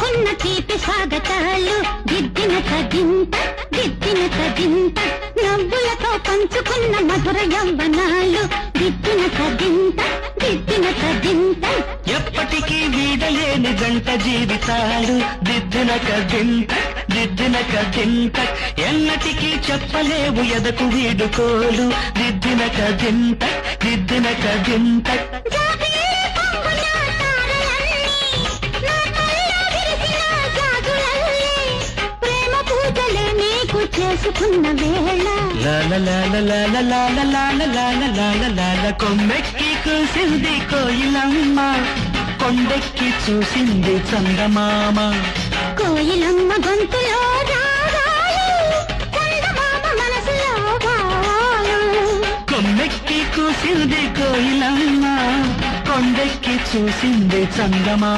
పంచుకున్న తీపి స్వాగతాలు దిద్దిన తగింత నవ్వులతో పంచుకున్న మధుర యవ్వనాలు దిద్దిన తగింత ఎప్పటికీ వీడలేని జంట జీవితాలు దిద్దిన కదింత ఎన్నటికీ చెప్పలేవు ఎదకు వీడుకోలు దిద్దిన కదింత చేసుకున్న వేళ కొమ్మెక్కి కూసింది కోయిలమ్మ కొండెక్కి చూసింది చందమామ కోయిలమ్మ గొంతులో రాగాలు చందమామ మనసులో భావాలు కొమ్మెక్కి కూసింది కోయిలమ్మ కొండెక్కి చూసింది చందమామ